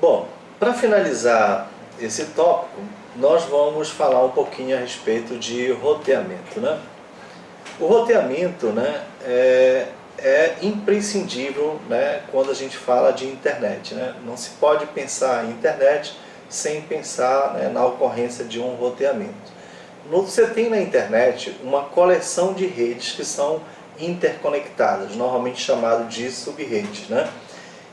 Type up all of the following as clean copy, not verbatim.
Bom, para finalizar esse tópico, nós vamos falar um pouquinho a respeito de roteamento, né? O roteamento, né, é imprescindível, né, quando a gente fala de internet, né? Não se pode pensar em internet sem pensar, né, na ocorrência de um roteamento. Você tem na internet uma coleção de redes que são interconectadas, normalmente chamado de subredes, né?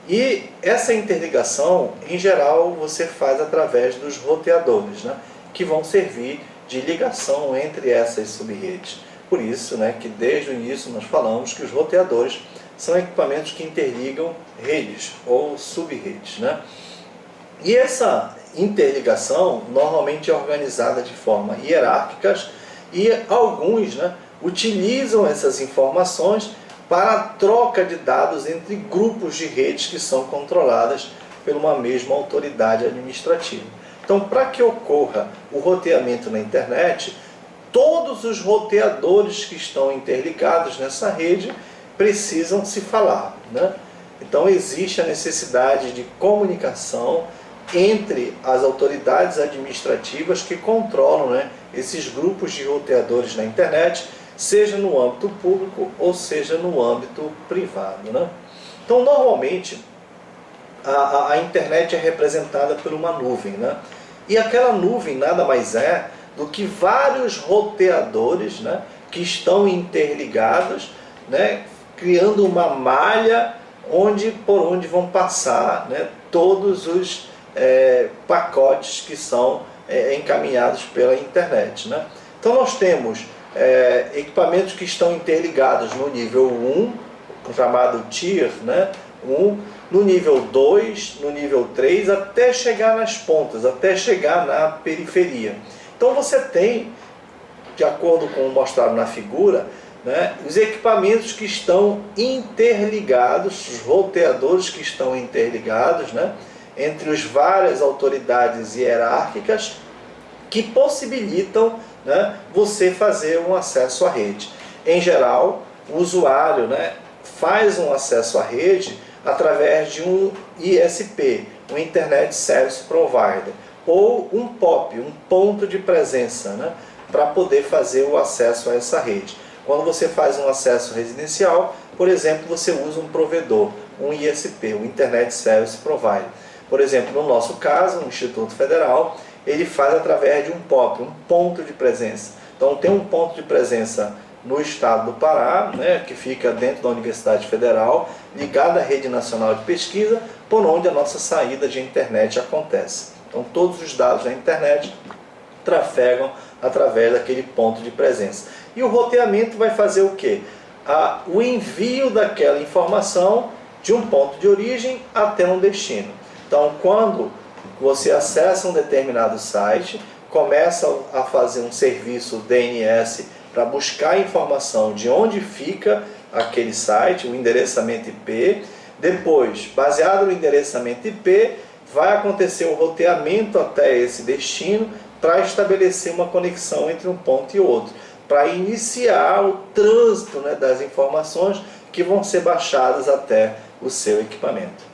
E essa interligação, em geral, você faz através dos roteadores, né, que vão servir de ligação entre essas subredes. Por isso, né, que desde o início nós falamos que os roteadores são equipamentos que interligam redes ou subredes, né? E essa interligação normalmente é organizada de forma hierárquica e alguns, né, utilizam essas informações para a troca de dados entre grupos de redes que são controladas por uma mesma autoridade administrativa. Então, para que ocorra o roteamento na internet, todos os roteadores que estão interligados nessa rede precisam se falar, né? Então, existe a necessidade de comunicação entre as autoridades administrativas que controlam, né, esses grupos de roteadores na internet, seja no âmbito público ou seja no âmbito privado, né? Então, normalmente, a internet é representada por uma nuvem, né? E aquela nuvem nada mais é do que vários roteadores, né, que estão interligados, né, criando uma malha por onde vão passar, né, todos os pacotes que são encaminhados pela internet, né? Então nós temos equipamentos que estão interligados no nível 1, chamado Tier, né? 1, no nível 2, no nível 3, até chegar nas pontas, até chegar na periferia. Então você tem, de acordo com o mostrado na figura, né, os equipamentos que estão interligados, os roteadores que estão interligados, né, entre as várias autoridades hierárquicas que possibilitam, né, você fazer um acesso à rede. Em geral, o usuário, né, faz um acesso à rede através de um ISP, um Internet Service Provider, ou um POP, um ponto de presença, né, para poder fazer o acesso a essa rede. Quando você faz um acesso residencial, por exemplo, você usa um provedor, um ISP, um Internet Service Provider. Por exemplo, no nosso caso, o Instituto Federal, ele faz através de um POP, um ponto de presença. Então tem um ponto de presença no estado do Pará, né, que fica dentro da Universidade Federal, ligado à Rede Nacional de Pesquisa, por onde a nossa saída de internet acontece. Então todos os dados da internet trafegam através daquele ponto de presença. E o roteamento vai fazer o quê? O envio daquela informação de um ponto de origem até um destino. Então, quando você acessa um determinado site, começa a fazer um serviço DNS para buscar a informação de onde fica aquele site, o endereçamento IP. Depois, baseado no endereçamento IP, vai acontecer o roteamento até esse destino para estabelecer uma conexão entre um ponto e outro, para iniciar o trânsito, né, das informações que vão ser baixadas até o seu equipamento.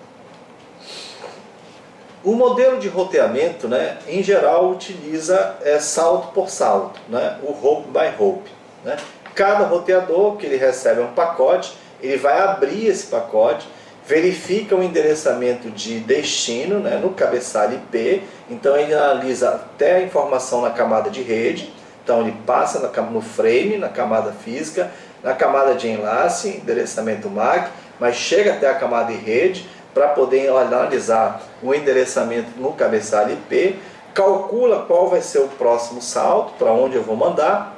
O modelo de roteamento, né, em geral, utiliza salto por salto, né, o Hop by Hop, né? Cada roteador que ele recebe um pacote, ele vai abrir esse pacote, verifica o endereçamento de destino, né, no cabeçalho IP, então ele analisa até a informação na camada de rede, então ele passa no frame, na camada física, na camada de enlace, endereçamento MAC, mas chega até a camada de rede, para poder analisar o endereçamento no cabeçalho IP, calcula qual vai ser o próximo salto, para onde eu vou mandar,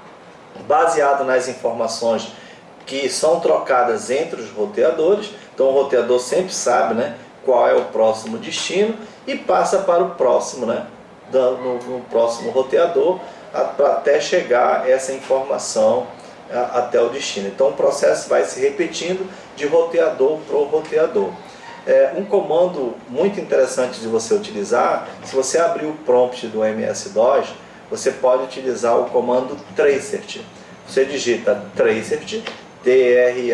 baseado nas informações que são trocadas entre os roteadores. Então o roteador sempre sabe, né, qual é o próximo destino e passa para o próximo, né, no próximo roteador, até chegar essa informação até o destino. Então o processo vai se repetindo de roteador para roteador. Um comando muito interessante de você utilizar, se você abrir o prompt do MS-DOS, você pode utilizar o comando tracert. Você digita tracert, T-R-A-C-E-R-T-E,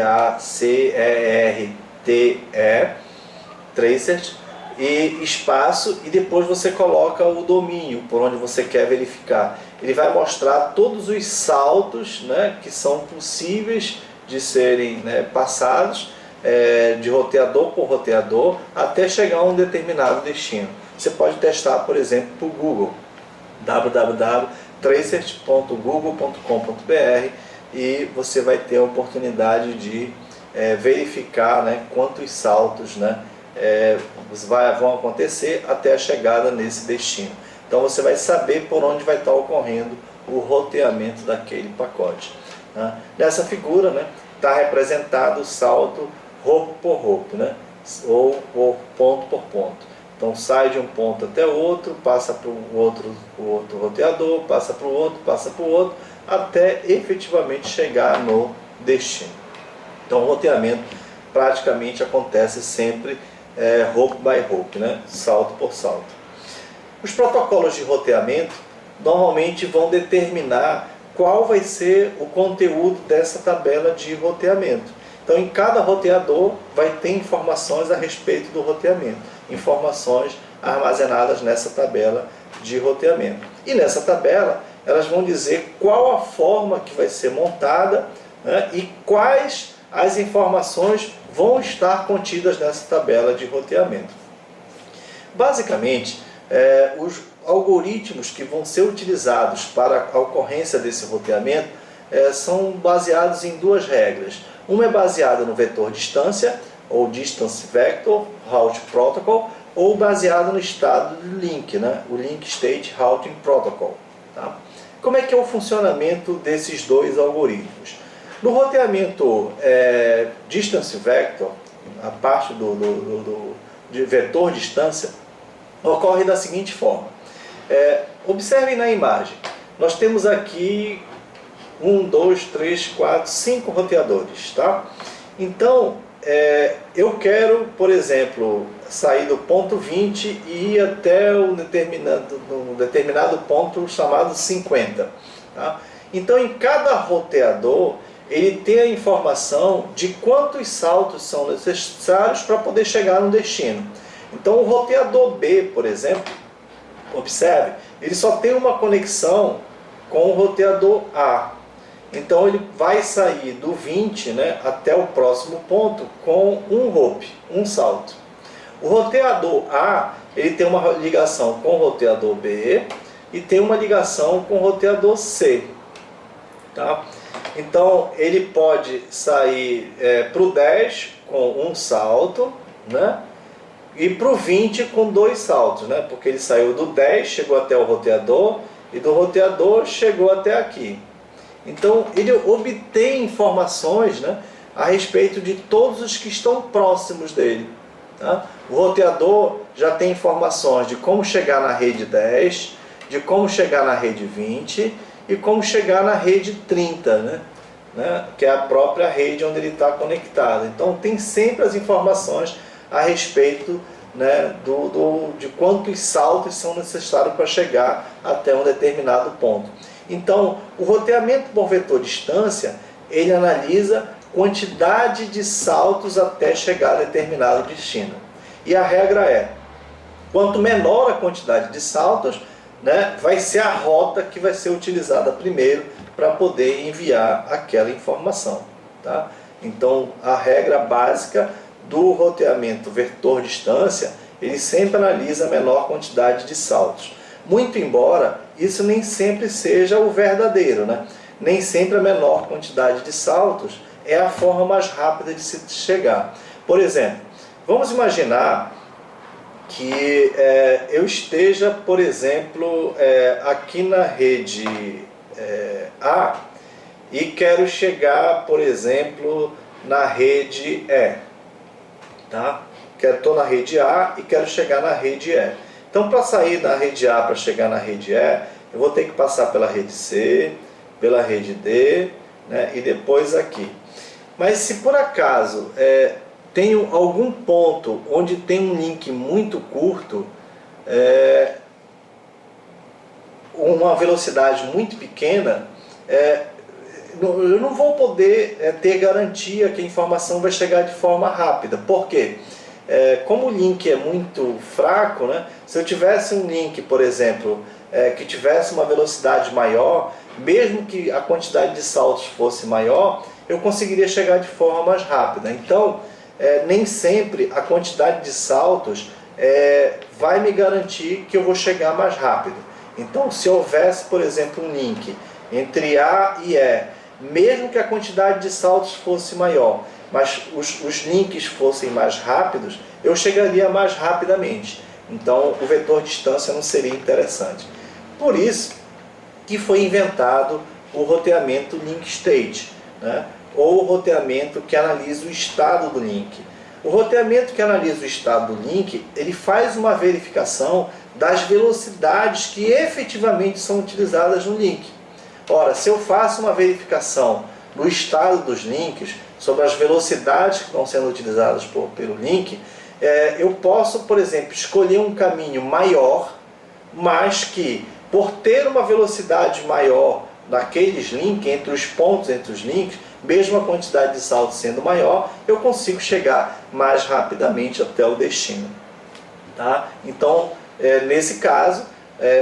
tracert, e espaço, e depois você coloca o domínio por onde você quer verificar. Ele vai mostrar todos os saltos, né, que são possíveis de serem, né, passados de roteador por roteador até chegar a um determinado destino. Você pode testar, por exemplo, para o Google, www.tracert.google.com.br, e você vai ter a oportunidade de verificar, né, quantos saltos, né, vão acontecer até a chegada nesse destino. Então você vai saber por onde vai estar ocorrendo o roteamento daquele pacote, né? Nessa figura, né, está representado o salto hop por hop, né, ou ponto por ponto. Então sai de um ponto até o outro, passa para o outro roteador, passa para o outro, até efetivamente chegar no destino. Então o roteamento praticamente acontece sempre hop by hop, né, salto por salto. Os protocolos de roteamento normalmente vão determinar qual vai ser o conteúdo dessa tabela de roteamento. Então, em cada roteador vai ter informações a respeito do roteamento, informações armazenadas nessa tabela de roteamento. E nessa tabela, elas vão dizer qual a forma que vai ser montada, né, e quais as informações vão estar contidas nessa tabela de roteamento. Basicamente, os algoritmos que vão ser utilizados para a ocorrência desse roteamento são baseados em duas regras. Uma é baseada no vetor distância, ou Distance Vector Route Protocol, ou baseado no estado do link, né? O Link State Routing Protocol. Tá? Como é que é o funcionamento desses dois algoritmos? No roteamento Distance Vector, a parte de vetor distância, ocorre da seguinte forma. Observem na imagem, nós temos aqui 1, 2, 3, 4, 5 roteadores, tá? Então, eu quero, por exemplo, sair do ponto 20 e ir até um determinado ponto chamado 50. Tá? Então, em cada roteador, ele tem a informação de quantos saltos são necessários para poder chegar no destino. Então, o roteador B, por exemplo, observe, ele só tem uma conexão com o roteador A. Então ele vai sair do 20, né, até o próximo ponto com um hop, um salto. O roteador A, ele tem uma ligação com o roteador B e tem uma ligação com o roteador C. Tá? Então ele pode sair para o 10 com um salto, né, e para o 20 com dois saltos, né, porque ele saiu do 10, chegou até o roteador, e do roteador chegou até aqui. Então ele obtém informações, né, a respeito de todos os que estão próximos dele. Tá? O roteador já tem informações de como chegar na rede 10, de como chegar na rede 20 e como chegar na rede 30, né, que é a própria rede onde ele está conectado. Então tem sempre as informações a respeito, né, de quantos saltos são necessários para chegar até um determinado ponto. Então, o roteamento por vetor distância, ele analisa quantidade de saltos até chegar a determinado destino. E a regra é, quanto menor a quantidade de saltos, né, vai ser a rota que vai ser utilizada primeiro para poder enviar aquela informação. Tá? Então, a regra básica do roteamento vetor distância, ele sempre analisa a menor quantidade de saltos. Muito embora isso nem sempre seja o verdadeiro, né? Nem sempre a menor quantidade de saltos é a forma mais rápida de se chegar. Por exemplo, vamos imaginar que eu esteja, por exemplo, aqui na rede A e quero chegar, por exemplo, na rede E. Tá? Estou na rede A e quero chegar na rede E. Então, para sair da rede A para chegar na rede E, eu vou ter que passar pela rede C, pela rede D, né, e depois aqui. Mas se por acaso tenho algum ponto onde tem um link muito curto, uma velocidade muito pequena, eu não vou poder ter garantia que a informação vai chegar de forma rápida. Por quê? como o link é muito fraco, né, se eu tivesse um link, por exemplo, que tivesse uma velocidade maior, mesmo que a quantidade de saltos fosse maior, eu conseguiria chegar de forma mais rápida. Então, nem sempre a quantidade de saltos vai me garantir que eu vou chegar mais rápido. Então, se houvesse, por exemplo, um link entre A e E, mesmo que a quantidade de saltos fosse maior, mas os links fossem mais rápidos, eu chegaria mais rapidamente. Então, o vetor distância não seria interessante. Por isso que foi inventado o roteamento link state, né? Ou o roteamento que analisa o estado do link. O roteamento que analisa o estado do link, ele faz uma verificação das velocidades que efetivamente são utilizadas no link. Ora, se eu faço uma verificação no estado dos links, sobre as velocidades que estão sendo utilizadas pelo link, eu posso, por exemplo, escolher um caminho maior, mas que, por ter uma velocidade maior naqueles links, entre os pontos, entre os links, mesmo a quantidade de saltos sendo maior, eu consigo chegar mais rapidamente até o destino. Tá? Então, nesse caso,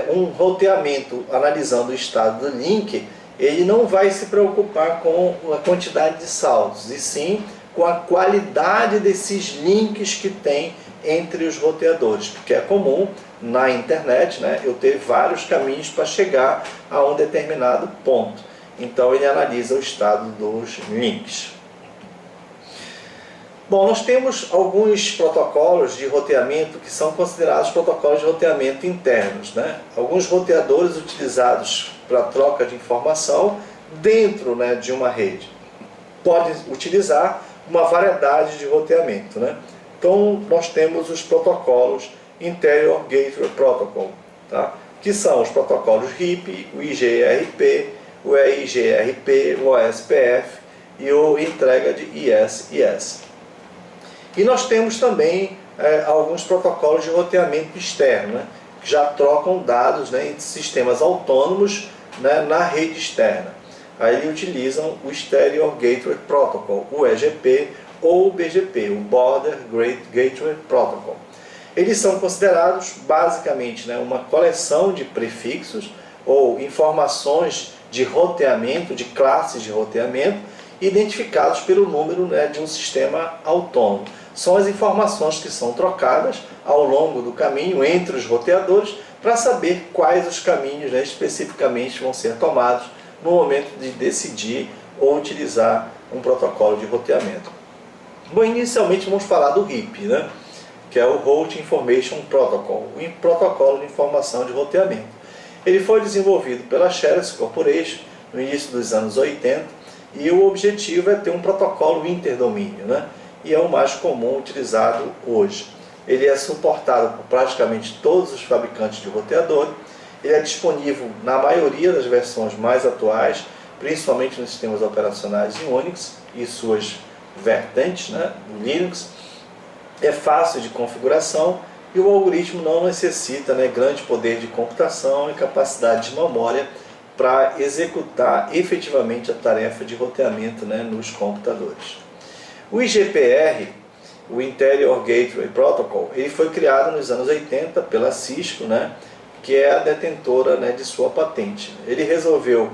um roteamento analisando o estado do link, ele não vai se preocupar com a quantidade de saltos, e sim com a qualidade desses links que tem entre os roteadores, porque é comum na internet, né, eu ter vários caminhos para chegar a um determinado ponto. Então ele analisa o estado dos links. Bom, nós temos alguns protocolos de roteamento que são considerados protocolos de roteamento internos, né? Alguns roteadores utilizados para troca de informação dentro, né, de uma rede. Podem utilizar uma variedade de roteamento, né? Então nós temos os protocolos Interior Gateway Protocol, tá? Que são os protocolos RIP, o IGRP, o EIGRP, o OSPF e o entrega de IS-IS. E nós temos também alguns protocolos de roteamento externo, né, que já trocam dados, né, entre sistemas autônomos, né, na rede externa. Aí utilizam o Exterior Gateway Protocol, o EGP ou o BGP, o Border Gateway Protocol. Eles são considerados basicamente, né, uma coleção de prefixos ou informações de roteamento, de classes de roteamento, identificados pelo número, né, de um sistema autônomo. São as informações que são trocadas ao longo do caminho entre os roteadores para saber quais os caminhos, né, especificamente vão ser tomados no momento de decidir ou utilizar um protocolo de roteamento. Bom, inicialmente vamos falar do RIP, né, que é o Route Information Protocol, o protocolo de informação de roteamento. Ele foi desenvolvido pela Xerox Corporation no início dos anos 80 e o objetivo é ter um protocolo interdomínio, né? E é o mais comum utilizado hoje. Ele é suportado por praticamente todos os fabricantes de roteador. Ele é disponível na maioria das versões mais atuais, principalmente nos sistemas operacionais em Unix e suas vertentes, né, do Linux. É fácil de configuração e o algoritmo não necessita, né, grande poder de computação e capacidade de memória para executar efetivamente a tarefa de roteamento, né, nos computadores. O IGPR, o Interior Gateway Protocol, ele foi criado nos anos 80 pela Cisco, né, que é a detentora, né, de sua patente. Ele resolveu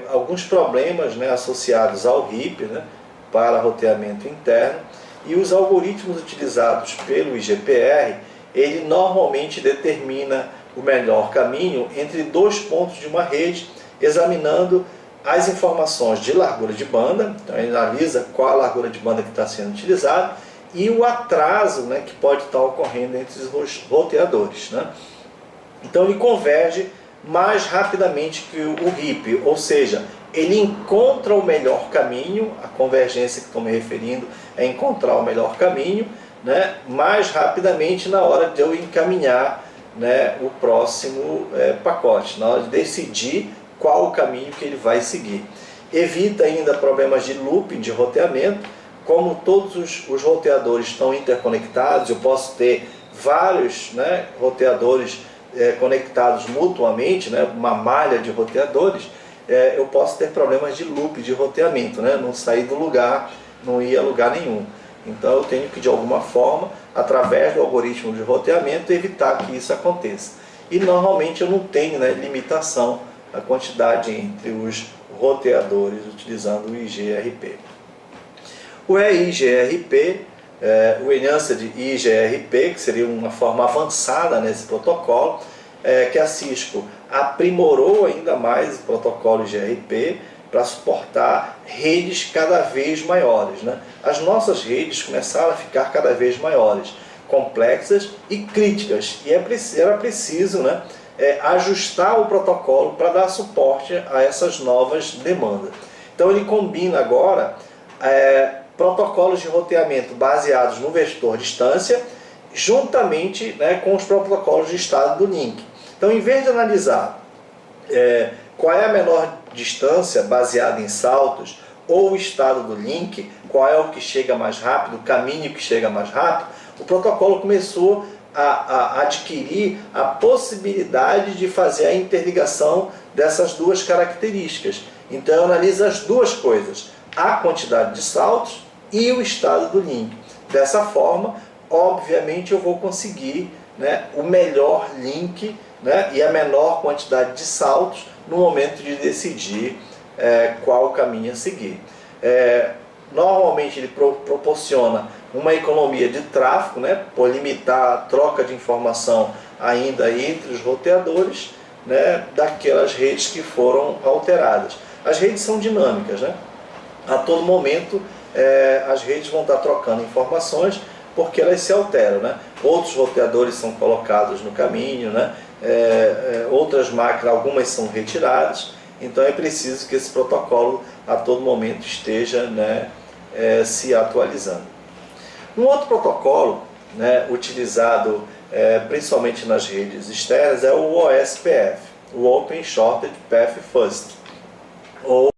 alguns problemas, né, associados ao RIP, né, para roteamento interno, e os algoritmos utilizados pelo IGPR, ele normalmente determina o melhor caminho entre dois pontos de uma rede, examinando as informações de largura de banda, então ele analisa qual a largura de banda que está sendo utilizada, e o atraso, né, que pode estar ocorrendo entre os roteadores, né? Então ele converge mais rapidamente que o RIP, ou seja, ele encontra o melhor caminho, a convergência que estou me referindo é encontrar o melhor caminho, né, mais rapidamente na hora de eu encaminhar, né, o próximo pacote, na hora de decidir qual o caminho que ele vai seguir. Evita ainda problemas de looping, de roteamento. Como todos os roteadores estão interconectados, eu posso ter vários, né, roteadores conectados mutuamente, né, uma malha de roteadores, eu posso ter problemas de loop de roteamento, né, não sair do lugar, não ir a lugar nenhum. Então eu tenho que, de alguma forma, através do algoritmo de roteamento, evitar que isso aconteça. E normalmente eu não tenho, né, limitação na quantidade entre os roteadores utilizando o IGRP. O EIGRP, o Enhanced IGRP, que seria uma forma avançada nesse protocolo, que a Cisco aprimorou ainda mais o protocolo IGRP para suportar redes cada vez maiores, né? As nossas redes começaram a ficar cada vez maiores, complexas e críticas, e era preciso, né, ajustar o protocolo para dar suporte a essas novas demandas. Então ele combina agora protocolos de roteamento baseados no vetor distância, juntamente, né, com os protocolos de estado do link. Então, em vez de analisar qual é a menor distância baseada em saltos, ou o estado do link, qual é o que chega mais rápido, o caminho que chega mais rápido, o protocolo começou a adquirir a possibilidade de fazer a interligação dessas duas características. Então, analisa as duas coisas, a quantidade de saltos e o estado do link. Dessa forma, obviamente, eu vou conseguir, né, o melhor link, né, e a menor quantidade de saltos no momento de decidir qual caminho a seguir. Normalmente ele proporciona uma economia de tráfego, né, por limitar a troca de informação ainda entre os roteadores, né, daquelas redes que foram alteradas. As redes são dinâmicas, né? A todo momento as redes vão estar trocando informações porque elas se alteram, né? Outros roteadores são colocados no caminho, né? Outras máquinas, algumas são retiradas, então é preciso que esse protocolo a todo momento esteja, né, se atualizando. Um outro protocolo, né, utilizado principalmente nas redes externas é o OSPF, o Open Shorted Path First, ou